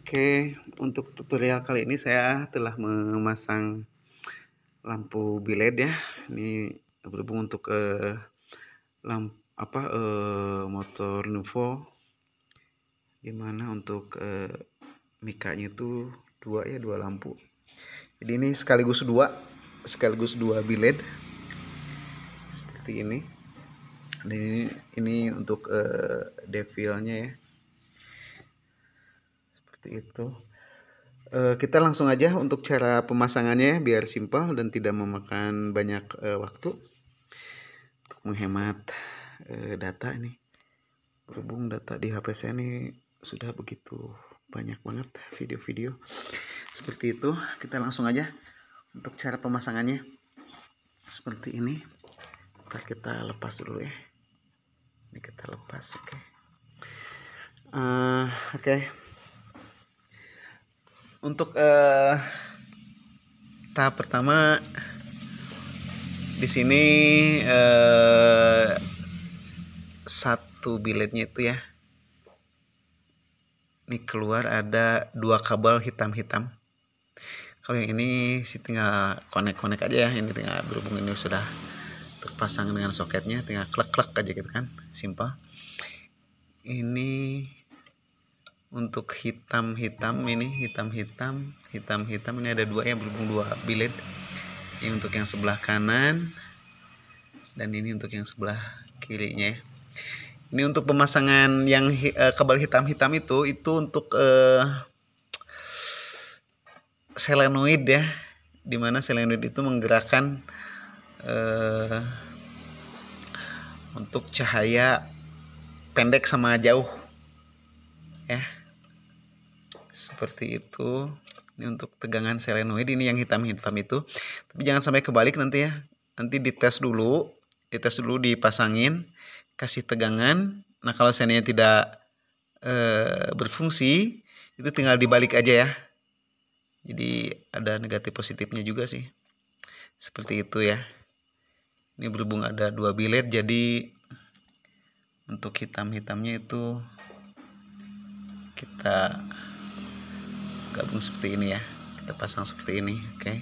Oke, untuk tutorial kali ini saya telah memasang lampu biled ya. Ini berhubung untuk motor Nuvo, dimana untuk mikanya itu dua lampu. Jadi ini sekaligus dua biled seperti ini. Dan ini untuk devilnya ya, seperti itu. Kita langsung aja untuk cara pemasangannya biar simpel dan tidak memakan banyak waktu untuk menghemat data ini. Berhubung data di HP saya ini sudah begitu banyak banget video-video seperti itu. Kita langsung aja untuk cara pemasangannya seperti ini. Ntar kita lepas dulu ya. Ini kita lepas, oke. Oke. Untuk tahap pertama di sini satu biletnya itu ya. Ini keluar ada dua kabel hitam-hitam. Kalau yang ini sih tinggal konek-konek aja ya. Ini tinggal berhubung ini sudah terpasang dengan soketnya, tinggal klek-klek aja gitu kan, simpel. Ini untuk hitam-hitam ini hitam-hitam ini ada dua ya, berhubung dua bilet. Ini untuk yang sebelah kanan dan ini untuk yang sebelah kirinya. Ini untuk pemasangan yang kabel hitam-hitam itu untuk selenoid ya, dimana selenoid itu menggerakkan untuk cahaya pendek sama jauh ya, seperti itu. Ini untuk tegangan selenoid, ini yang hitam-hitam itu, tapi jangan sampai kebalik nanti ya. Nanti dites dulu dipasangin, kasih tegangan. Nah kalau seandainya tidak berfungsi, itu tinggal dibalik aja ya. Jadi ada negatif positifnya juga sih, seperti itu ya. Ini berhubung ada dua bilet, jadi untuk hitam-hitamnya itu kita gabung seperti ini ya, kita pasang seperti ini. Oke.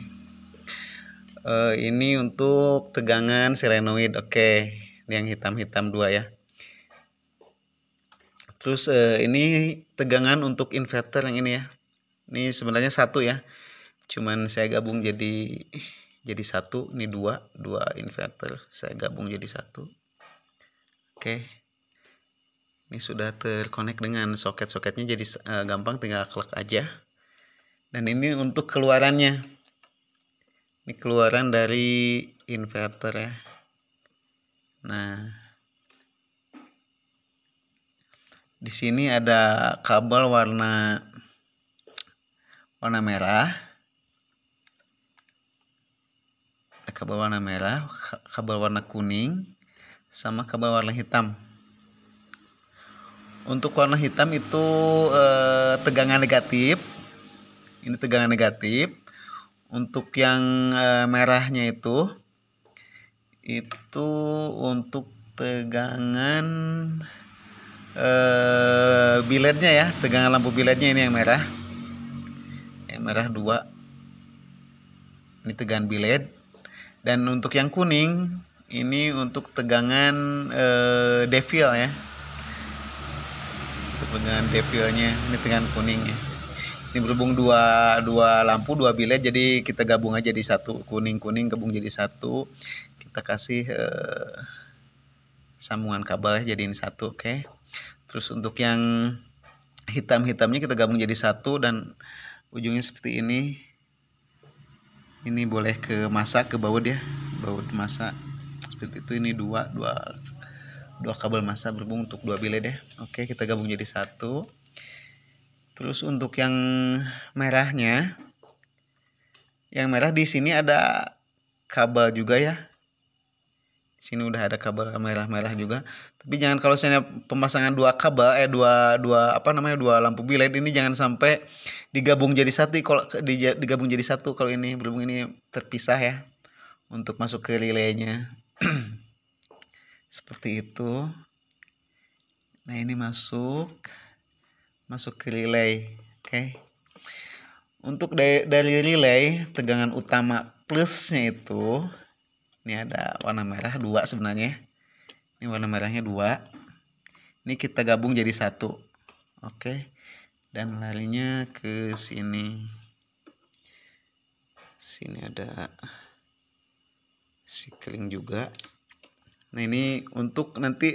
Ini untuk tegangan selenoid. Oke, ini yang hitam-hitam dua ya. Terus ini tegangan untuk inverter yang ini ya. Ini sebenarnya satu ya, cuman saya gabung jadi satu. Ini dua inverter saya gabung jadi satu. Oke, ini sudah terkonek dengan soket-soketnya, jadi gampang, tinggal klik aja. Dan ini untuk keluarannya, ini keluaran dari inverter ya. Nah, di sini ada kabel warna merah, ada kabel warna merah, kabel warna kuning, sama kabel warna hitam. Untuk warna hitam itu tegangan negatif. Ini tegangan negatif. Untuk yang merahnya itu untuk tegangan biletnya ya, tegangan lampu biletnya. Ini yang merah. Yang merah 2. Ini tegangan bilet. Dan untuk yang kuning ini untuk tegangan devil ya. Untuk tegangan devilnya, ini tegangan kuningnya. Ini berhubung dua lampu, dua bilet, jadi kita gabung aja di satu. Kuning gabung jadi satu. Kita kasih sambungan kabel ya, jadiin satu. Oke. Terus untuk yang hitamnya kita gabung jadi satu dan ujungnya seperti ini. Ini boleh ke masa, ke baut ya, baut masa seperti itu. Ini dua kabel masa berhubung untuk dua bilet ya. Oke, kita gabung jadi satu. Terus untuk yang merahnya, yang merah di sini ada kabel juga ya. Di sini udah ada kabel merah juga. Tapi jangan, kalau misalnya pemasangan dua kabel dua lampu bilet ini jangan sampai digabung jadi satu. Kalau digabung jadi satu, kalau ini berhubung ini terpisah ya, untuk masuk ke relaynya. Seperti itu. Nah, ini masuk ke relay. Oke. Untuk dari relay tegangan utama plusnya itu, ini ada warna merah 2 sebenarnya. Ini warna merahnya 2. Ini kita gabung jadi 1. Oke. Dan larinya ke sini. Sini ada cycling juga. Nah, ini untuk nanti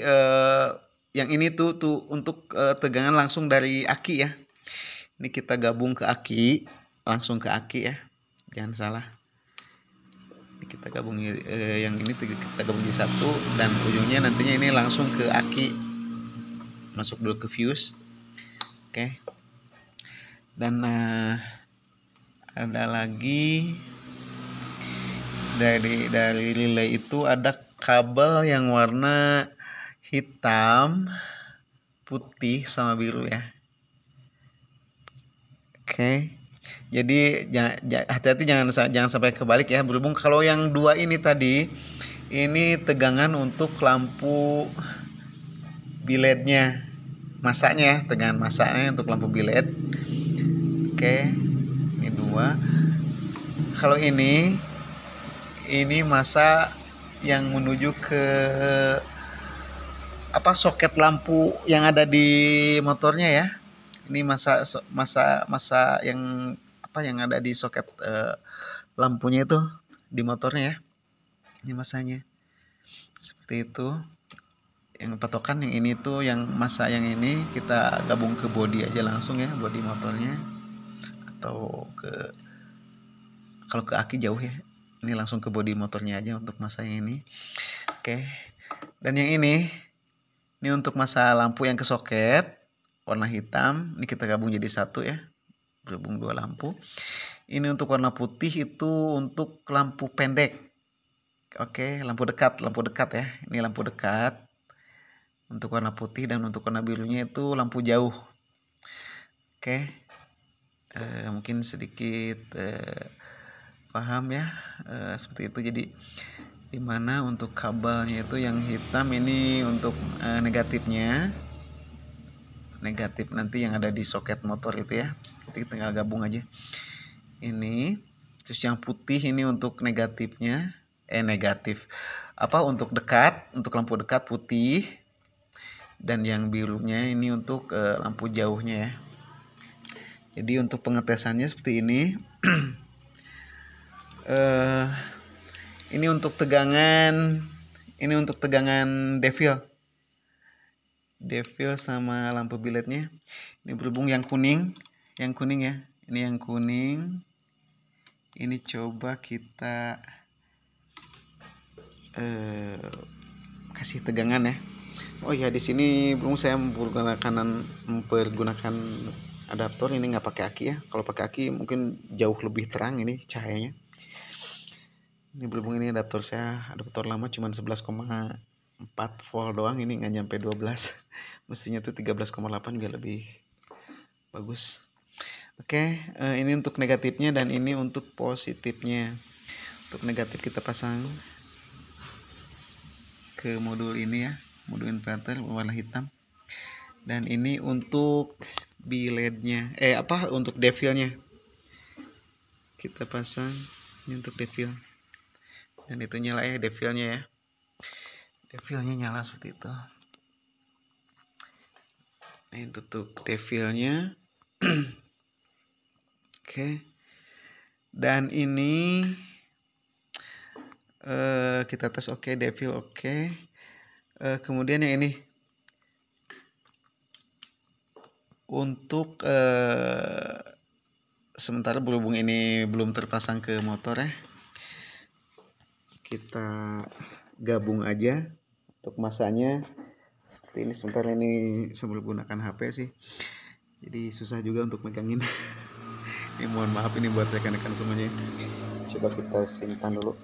yang ini tuh untuk tegangan langsung dari aki ya. Ini kita gabung ke aki, langsung ke aki ya. Jangan salah. Ini kita gabung yang ini kita gabung jadi 1 dan ujungnya nantinya ini langsung ke aki. Masuk dulu ke fuse. Oke. Dan ada lagi dari relay itu ada kabel yang warna hitam, putih sama biru ya. Oke. Jadi hati-hati jangan sampai kebalik ya. Berhubung kalau yang 2 ini tadi ini tegangan untuk lampu biletnya. Masanya, tegangan masanya untuk lampu bilet. Oke. Ini 2. Kalau ini masa yang menuju ke soket lampu yang ada di motornya ya. Ini masa yang yang ada di soket lampunya itu di motornya ya. Ini masanya. Seperti itu. Yang patokan yang ini tuh yang masa yang ini kita gabung ke bodi aja langsung ya, bodi motornya. Atau kalau ke aki jauh ya. Ini langsung ke bodi motornya aja untuk masa yang ini. Oke. Dan yang ini untuk masa lampu yang ke soket warna hitam. Ini kita gabung jadi 1 ya. Berhubung 2 lampu. Ini untuk warna putih itu untuk lampu pendek. Oke, lampu dekat ya. Ini lampu dekat. Untuk warna putih dan untuk warna birunya itu lampu jauh. Oke. Mungkin sedikit paham ya. Seperti itu. Jadi dimana untuk kabelnya itu yang hitam ini untuk negatifnya. Negatif nanti yang ada di soket motor itu ya. Kita tinggal gabung aja. Ini. Terus yang putih ini untuk negatifnya. Negatif. Untuk dekat, untuk lampu dekat putih. Dan yang birunya ini untuk lampu jauhnya ya. Jadi untuk pengetesannya seperti ini. Ini untuk tegangan devil sama lampu biletnya. Ini berhubung yang kuning ya. Ini yang kuning. Ini coba kita kasih tegangan ya. Oh ya, di sini belum saya mempergunakan adaptor. Ini nggak pakai aki ya. Kalau pakai aki mungkin jauh lebih terang ini cahayanya. Ini berhubung ini adaptor lama cuma 11,4 volt doang. Ini nggak nyampe 12. Mestinya tuh 13,8 biar lebih bagus. Oke, ini untuk negatifnya dan ini untuk positifnya. Untuk negatif kita pasang ke modul ini ya, modul inverter warna hitam. Dan ini untuk biletnya, untuk devilnya kita pasang. Ini untuk devil. Dan itu nyala ya devilnya ya. Devilnya nyala seperti itu. Ini untuk devilnya. Oke. Dan ini kita tes oke, devil oke. Kemudian yang ini untuk sementara berhubung ini belum terpasang ke motor ya, kita gabung aja untuk masanya seperti ini. Sebentar, ini sambil gunakan HP sih, jadi susah juga untuk megangin. Ini mohon maaf ini buat rekan-rekan semuanya. Coba kita simpan dulu.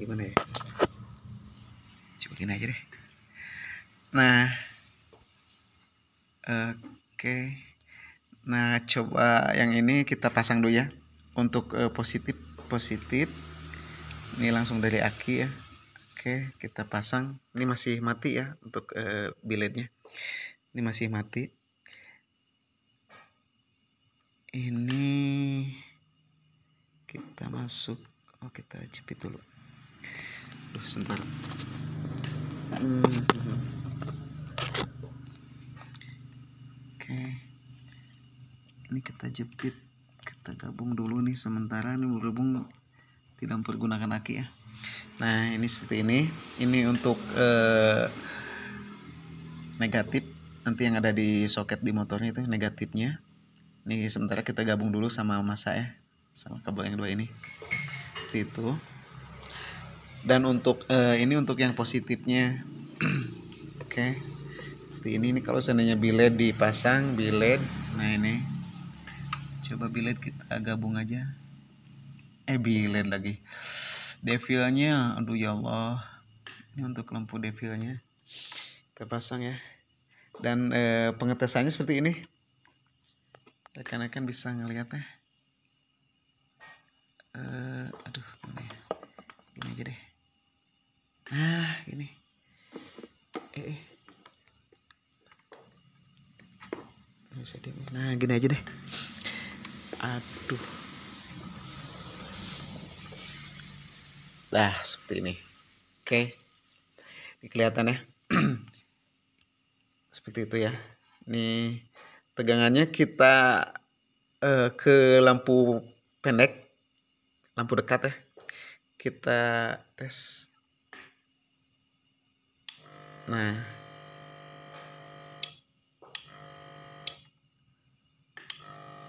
Gimana ya? Coba gini aja deh. Nah, oke. Nah, coba yang ini kita pasang dulu ya. Untuk positif. Ini langsung dari aki ya. Oke, kita pasang. Ini masih mati ya untuk biletnya. Ini masih mati. ini kita masuk, kita jepit dulu. Sebentar. Oke, ini kita jepit, kita gabung dulu nih sementara. Ini berhubung tidak mempergunakan aki ya. Nah ini seperti ini untuk negatif nanti yang ada di soket di motornya itu negatifnya. Ini sementara kita gabung dulu sama masa ya, sama kabel yang dua ini seperti itu. Dan untuk ini untuk yang positifnya. Oke, seperti ini kalau seandainya biled dipasang biled, nah ini coba biled kita gabung aja. Biled lagi, devilnya, aduh ya Allah, ini untuk lampu devilnya kita pasang ya. Dan pengetesannya seperti ini, rekan-rekan bisa ngeliatnya. Aduh gini aja deh. Nah gini, bisa deh. Nah gini aja deh. Aduh, nah seperti ini. Oke, ini kelihatan ya. Seperti itu ya. Ini tegangannya kita ke lampu pendek, lampu dekat ya. Kita tes. Nah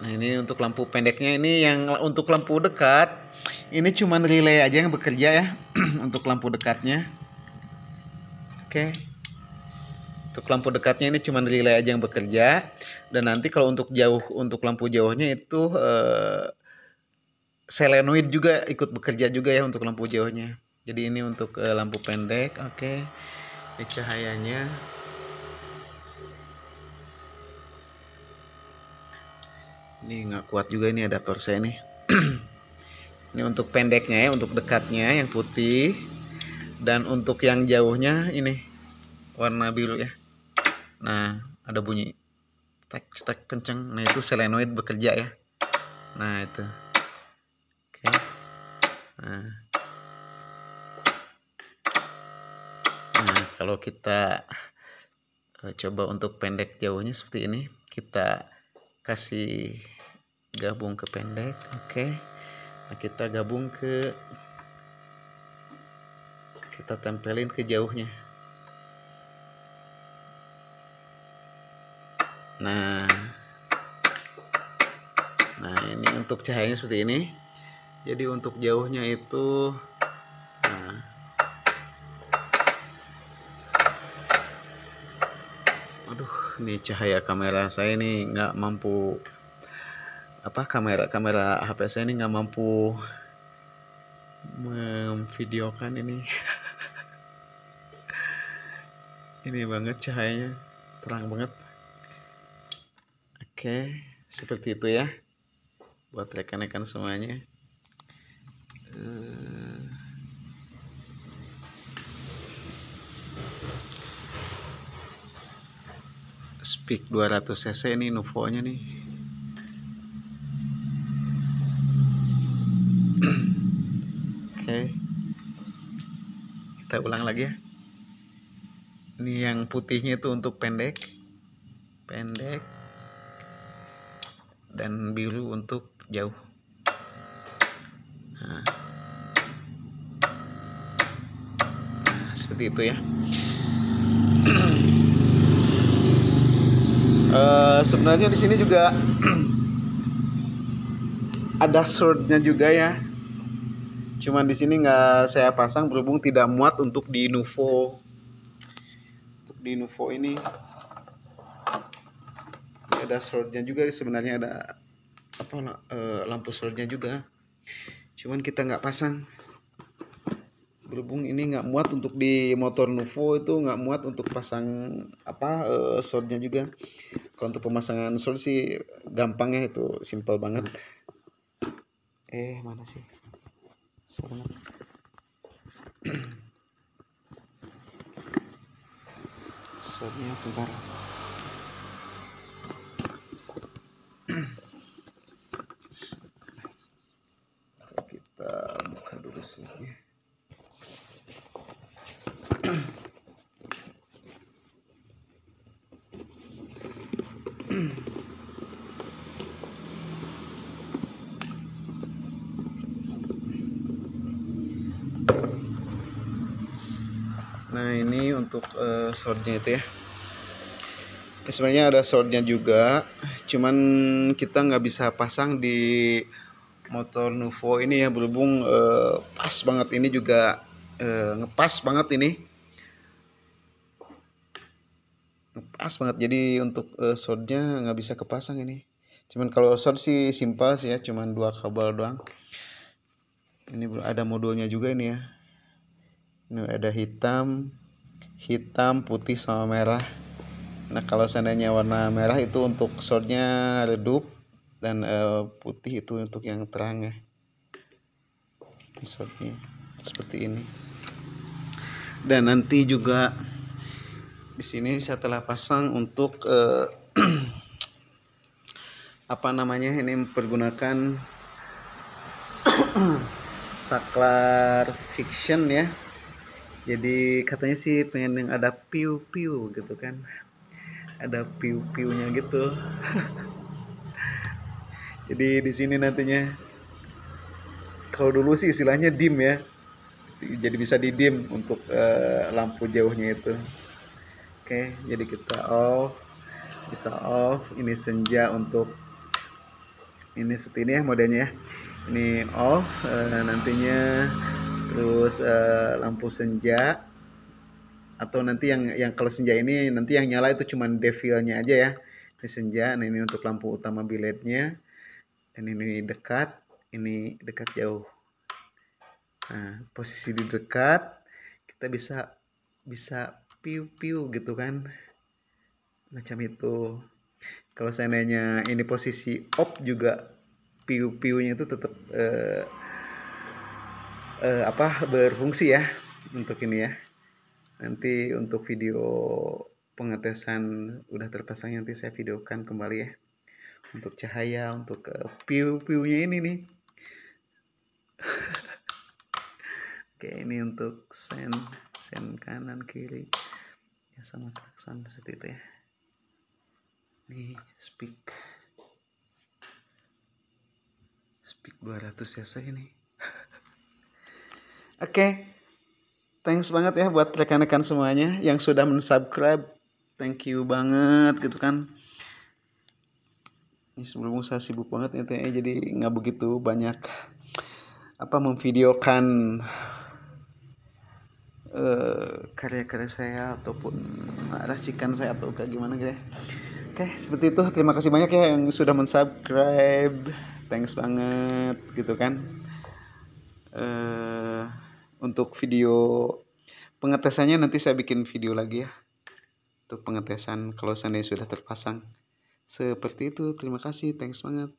ini untuk lampu pendeknya. Ini yang untuk lampu dekat ini cuman relay aja yang bekerja ya. Untuk lampu dekatnya. Oke, untuk lampu dekatnya ini cuman relay aja yang bekerja. Dan nanti kalau untuk jauh, untuk lampu jauhnya itu selenoid juga ikut bekerja juga ya untuk lampu jauhnya. Jadi ini untuk lampu pendek. Oke, ini cahayanya. Ini nggak kuat juga ini adaptor saya nih. Ini untuk pendeknya ya, untuk dekatnya yang putih. Dan untuk yang jauhnya ini warna biru ya. Nah ada bunyi stek kenceng. Nah itu selenoid bekerja ya. Nah itu. Oke. Nah kalau kita coba untuk pendek jauhnya seperti ini, kita kasih gabung ke pendek. Oke, nah kita gabung ke, kita tempelin ke jauhnya. Nah ini untuk cahayanya seperti ini. Jadi untuk jauhnya itu aduh, ini cahaya kamera saya ini nggak mampu, kamera HP saya ini nggak mampu memvideokan ini. Ini banget cahayanya, terang banget. Oke, seperti itu ya buat rekan-rekan semuanya. Speak 200 cc ini Nuvo-nya nih. Oke, kita ulang lagi ya. Ini yang putihnya itu untuk pendek dan biru untuk jauh. Nah, seperti itu ya. Sebenarnya di sini juga ada swordnya juga ya. Cuman di sini nggak saya pasang berhubung tidak muat untuk di Nuvo. Untuk di Nuvo ini ada swordnya juga. Sebenarnya ada lampu swordnya juga. Cuman kita nggak pasang. Berhubung ini nggak muat untuk di motor Nuvo, itu nggak muat untuk pasang swordnya juga. Kalau untuk pemasangan sword sih gampang ya, itu simple banget. Mana sih? Swordnya sebentar. switchnya. Nah ini untuk shortnya itu ya. Sebenarnya ada shortnya juga, cuman kita nggak bisa pasang di motor Nuvo ini ya, berhubung pas banget ini juga ngepas banget ini, ngepas banget. Jadi untuk shortnya nggak bisa kepasang ini. Cuman kalau short sih simpel sih ya, cuman 2 kabel doang. Ini ada modulnya juga ini ya. Ini ada hitam, putih sama merah. Nah kalau seandainya warna merah itu untuk shortnya redup, dan putih itu untuk yang terang ya. Shortnya seperti ini. Dan nanti juga di sini saya telah pasang untuk apa namanya, ini mempergunakan saklar fiction ya. Jadi katanya sih pengen yang ada piu-piu gitu kan, ada piu-piunya gitu. Jadi di sini nantinya, kalau dulu sih istilahnya dim ya, jadi bisa di dim untuk lampu jauhnya itu. Oke, jadi kita off, bisa off. Ini senja untuk ini seperti ini ya modenya ya. Ini off nantinya. Terus lampu senja, atau nanti yang kalau senja ini nanti yang nyala itu cuman devilnya aja ya. Ini senja. Nah ini untuk lampu utama biletnya. Dan ini dekat, ini dekat jauh. Nah posisi di dekat kita bisa piu-piu gitu kan, macam itu. Kalau seandainya ini posisi off juga, piu-piunya itu tetap berfungsi ya untuk ini ya. Nanti untuk video pengetesan udah terpasang nanti saya videokan kembali ya, untuk cahaya, untuk piu-piunya ini nih. Oke, ini untuk sen kanan kiri ya, sama klakson seperti itu ya. Ini speak 200 cc ini. Oke, thanks banget ya buat rekan-rekan semuanya yang sudah mensubscribe. Thank you banget gitu kan. Ini sebelum saya sibuk banget ya, jadi nggak begitu banyak memvideokan karya-karya saya ataupun racikan saya atau kayak gimana gitu ya. Oke, seperti itu. Terima kasih banyak ya yang sudah mensubscribe. Thanks banget gitu kan. Untuk video pengetesannya nanti saya bikin video lagi ya, untuk pengetesan kalau seandainya sudah terpasang. Seperti itu. Terima kasih. Thanks banget.